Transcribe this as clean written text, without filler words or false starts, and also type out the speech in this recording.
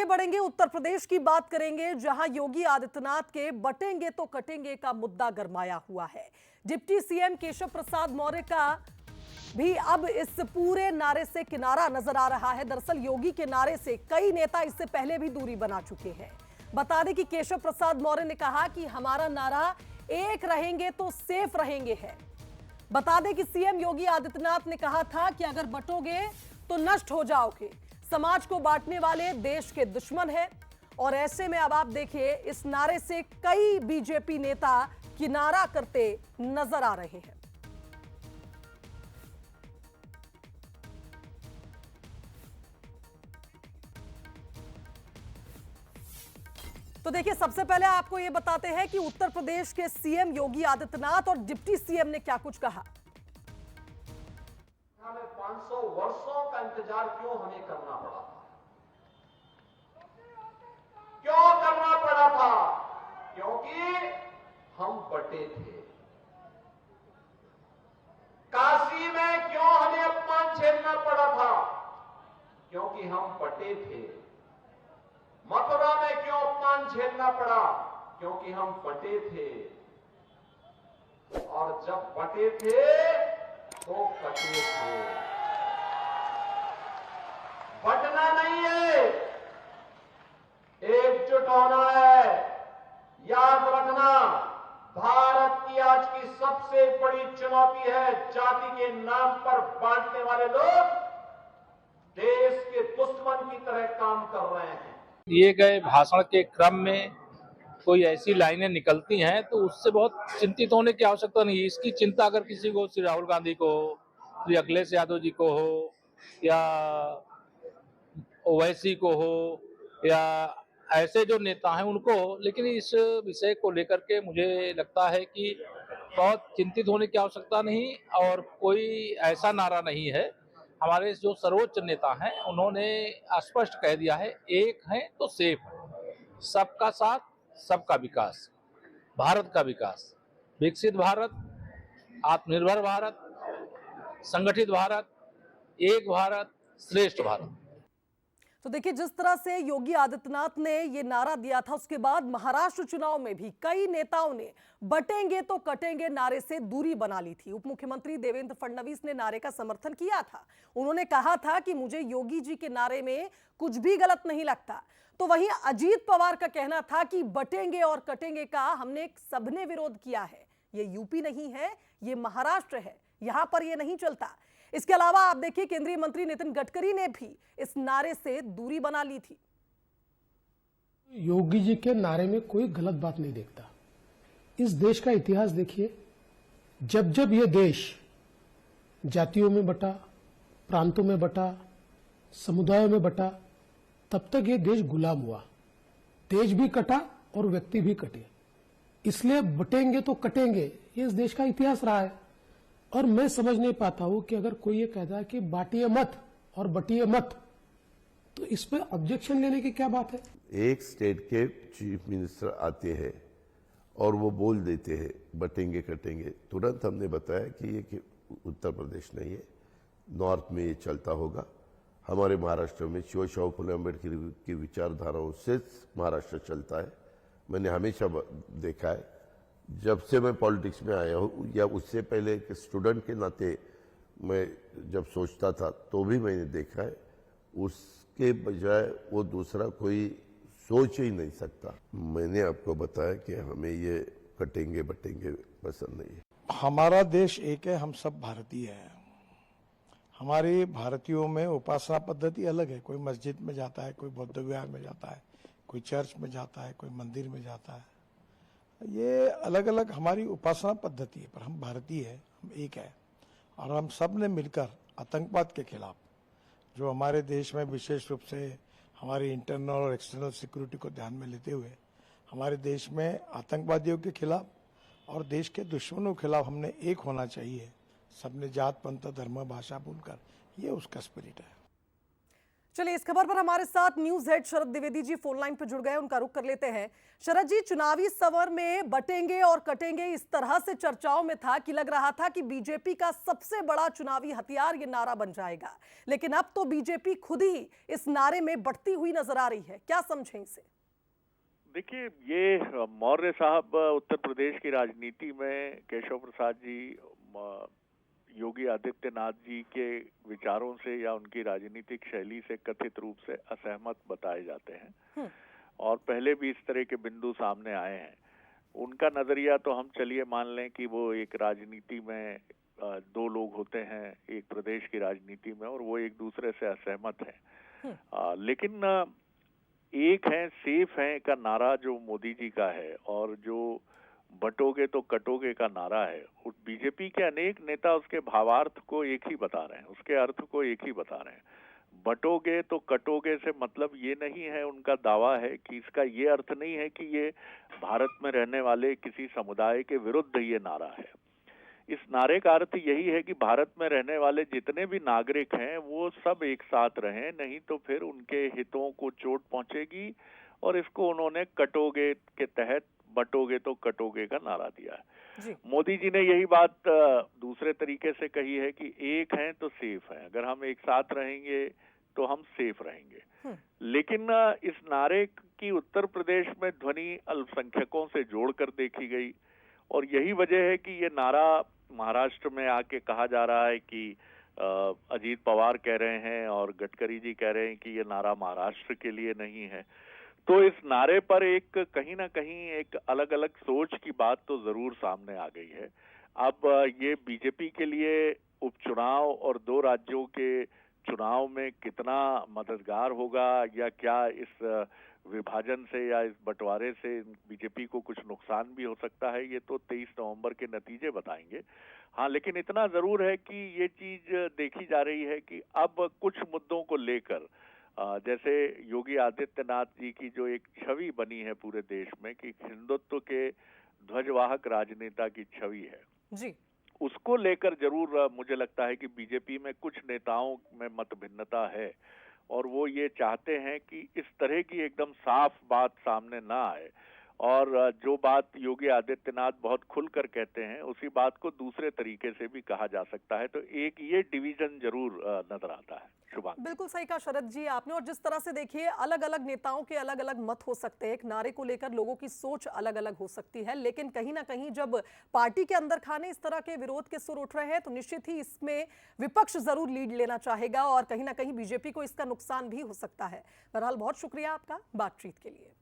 आगे बढ़ेंगे, उत्तर प्रदेश की बात करेंगे, जहां योगी आदित्यनाथ के बटेंगे तो कटेंगे का मुद्दा गरमाया हुआ है। डिप्टी सीएम केशव प्रसाद मौर्य का भी अब इस पूरे नारे से किनारा नजर आ रहा है। दरअसल योगी के नारे से कई नेता इससे पहले भी दूरी बना चुके हैं। बता दें कि केशव प्रसाद मौर्य ने कहा कि हमारा नारा एक रहेंगे तो सेफ रहेंगे है। बता दें कि सीएम योगी आदित्यनाथ ने कहा था कि अगर बटोगे तो नष्ट हो जाओगे, समाज को बांटने वाले देश के दुश्मन हैं। और ऐसे में अब आप देखिए, इस नारे से कई बीजेपी नेता किनारा करते नजर आ रहे हैं। तो देखिए, सबसे पहले आपको यह बताते हैं कि उत्तर प्रदेश के सीएम योगी आदित्यनाथ और डिप्टी सीएम ने क्या कुछ कहा। 500 वर्षों का इंतजार क्यों हमें करना पड़ा था? क्यों करना पड़ा था? क्योंकि हम बटे थे। काशी में क्यों हमें अपमान झेलना पड़ा था? क्योंकि हम बटे थे। मथुरा में क्यों अपमान झेलना पड़ा? क्योंकि हम बटे थे। और जब बटे थे तो कटे थे। बटना नहीं है, एकजुट होना है। याद रखना, भारत की आज की सबसे बड़ी चुनौती है जाति के नाम पर बांटने वाले लोग देश के दुश्मन की तरह काम कर रहे हैं। दिए गए भाषण के क्रम में कोई ऐसी लाइनें निकलती हैं तो उससे बहुत चिंतित होने की आवश्यकता नहीं है। इसकी चिंता अगर किसी को, श्री राहुल गांधी को हो, श्री अखिलेश यादव जी को हो, या ओवैसी को हो, या ऐसे जो नेता हैं उनको हो, लेकिन इस विषय को लेकर के मुझे लगता है कि बहुत चिंतित होने की आवश्यकता नहीं। और कोई ऐसा नारा नहीं है। हमारे जो सर्वोच्च नेता हैं उन्होंने स्पष्ट कह दिया है, एक है तो सेफ है। सबका साथ, सबका विकास, भारत का विकास, विकसित भारत, आत्मनिर्भर भारत, संगठित भारत, एक भारत, श्रेष्ठ भारत। तो देखिए, जिस तरह से योगी आदित्यनाथ ने ये नारा दिया था, उसके बाद महाराष्ट्र चुनाव में भी कई नेताओं ने बटेंगे तो कटेंगे नारे से दूरी बना ली थी। उप मुख्यमंत्री देवेंद्र फडणवीस ने नारे का समर्थन किया था। उन्होंने कहा था कि मुझे योगी जी के नारे में कुछ भी गलत नहीं लगता। तो वहीं अजीत पवार का कहना था कि बटेंगे और कटेंगे का हमने सबने विरोध किया है। ये यूपी नहीं है, ये महाराष्ट्र है, यहां पर ये नहीं चलता। इसके अलावा आप देखिए, केंद्रीय मंत्री नितिन गडकरी ने भी इस नारे से दूरी बना ली थी। योगी जी के नारे में कोई गलत बात नहीं देखता। इस देश का इतिहास देखिए, जब जब ये देश जातियों में बटा, प्रांतों में बटा, समुदायों में बटा, तब तक ये देश गुलाम हुआ। देश भी कटा और व्यक्ति भी कटे। इसलिए बटेंगे तो कटेंगे, ये इस देश का इतिहास रहा है। और मैं समझ नहीं पाता हूं कि अगर कोई ये कहता है कि बांटिए मत और बटिए मत, तो इस पर ऑब्जेक्शन लेने की क्या बात है। एक स्टेट के चीफ मिनिस्टर आते हैं और वो बोल देते हैं बटेंगे कटेंगे, तुरंत हमने बताया कि ये उत्तर प्रदेश नहीं है, नॉर्थ में ये चलता होगा। हमारे महाराष्ट्र में शिवशाहू फुले अम्बेडकर की विचारधाराओं से महाराष्ट्र चलता है। मैंने हमेशा देखा है, जब से मैं पॉलिटिक्स में आया हूँ या उससे पहले एक स्टूडेंट के नाते मैं जब सोचता था तो भी मैंने देखा है, उसके बजाय वो दूसरा कोई सोच ही नहीं सकता। मैंने आपको बताया कि हमें ये कटेंगे बटेंगे पसंद नहीं है। हमारा देश एक है, हम सब भारतीय हैं। हमारी भारतीयों में उपासना पद्धति अलग है। कोई मस्जिद में जाता है, कोई बौद्ध विहार में जाता है, कोई चर्च में जाता है, कोई मंदिर में जाता है। ये अलग अलग हमारी उपासना पद्धति है, पर हम भारतीय हैं, हम एक है। और हम सब ने मिलकर आतंकवाद के खिलाफ, जो हमारे देश में विशेष रूप से हमारी इंटरनल और एक्सटर्नल सिक्योरिटी को ध्यान में लेते हुए, हमारे देश में आतंकवादियों के खिलाफ और देश के दुश्मनों के खिलाफ हमने एक होना चाहिए। सबने जात पंथ धर्म भाषा भूलकर, ये उसका स्पिरिट है। चलिए, इस खबर पर हमारे साथ न्यूज हेड शरद द्विवेदी जी फोन लाइन पर जुड़ गए, उनका रुख कर लेते हैं। शरद जी, चुनावी समर में बटेंगे और कटेंगे इस तरह से चर्चाओं में था कि लग रहा था कि बीजेपी का सबसे बड़ा चुनावी हथियार ये नारा बन जाएगा, लेकिन अब तो बीजेपी खुद ही इस नारे में बढ़ती हुई नजर आ रही है। क्या समझें इसे? देखिए, ये मौर्य साहब उत्तर प्रदेश की राजनीति में केशव प्रसाद जी, योगी आदित्यनाथ जी के विचारों से या उनकी राजनीतिक शैली से कथित रूप से असहमत बताए जाते हैं और पहले भी इस तरह के बिंदु सामने आए हैं। उनका नजरिया तो हम चलिए मान लें कि वो एक राजनीति में दो लोग होते हैं एक प्रदेश की राजनीति में और वो एक दूसरे से असहमत हैं, लेकिन एक है सेफ है का नारा जो मोदी जी का है और जो बटोगे तो कटोगे का नारा है, बीजेपी के अनेक नेता उसके भावार्थ को एक ही बता रहे हैं, उसके अर्थ को एक ही बता रहे हैं। बटोगे तो कटोगे से मतलब ये नहीं है, उनका दावा है कि इसका ये अर्थ नहीं है कि ये भारत में रहने वाले किसी समुदाय के विरुद्ध ये नारा है। इस नारे का अर्थ यही है कि भारत में रहने वाले जितने भी नागरिक हैं वो सब एक साथ रहें, नहीं तो फिर उनके हितों को चोट पहुंचेगी। और इसको उन्होंने कटोगे के तहत बटोगे तो कटोगे का नारा दिया है। मोदी जी ने यही बात दूसरे तरीके से कही है कि एक हैं तो सेफ हैं, अगर हम एक साथ रहेंगे तो हम सेफ रहेंगे। लेकिन इस नारे की उत्तर प्रदेश में ध्वनि अल्पसंख्यकों से जोड़कर देखी गई और यही वजह है कि ये नारा महाराष्ट्र में आके कहा जा रहा है कि अजीत पवार कह रहे हैं और गडकरी जी कह रहे हैं कि ये नारा महाराष्ट्र के लिए नहीं है। तो इस नारे पर एक कहीं ना कहीं एक अलग अलग सोच की बात तो जरूर सामने आ गई है। अब ये बीजेपी के लिए उपचुनाव और दो राज्यों के चुनाव में कितना मददगार होगा या क्या इस विभाजन से या इस बंटवारे से बीजेपी को कुछ नुकसान भी हो सकता है, ये तो 23 नवंबर के नतीजे बताएंगे। हाँ, लेकिन इतना जरूर है कि ये चीज देखी जा रही है कि अब कुछ मुद्दों को लेकर जैसे योगी आदित्यनाथ जी की जो एक छवि बनी है पूरे देश में कि हिंदुत्व के ध्वजवाहक राजनेता की छवि है जी, उसको लेकर जरूर मुझे लगता है कि बीजेपी में कुछ नेताओं में मत भिन्नता है और वो ये चाहते हैं कि इस तरह की एकदम साफ बात सामने ना आए और जो बात योगी आदित्यनाथ बहुत खुलकर कहते हैं उसी बात को दूसरे तरीके से भी कहा जा सकता है। तो एक ये डिवीजन जरूर नजर आता है। शुभांगी, बिल्कुल सही कहा शरद जी आपने। और जिस तरह से देखिए, अलग अलग नेताओं के अलग अलग मत हो सकते हैं, एक नारे को लेकर लोगों की सोच अलग अलग हो सकती है, लेकिन कहीं ना कहीं जब पार्टी के अंदर खाने इस तरह के विरोध के सुर उठ रहे हैं तो निश्चित ही इसमें विपक्ष जरूर लीड लेना चाहेगा और कहीं ना कहीं बीजेपी को इसका नुकसान भी हो सकता है। बहरहाल बहुत शुक्रिया आपका बातचीत के लिए।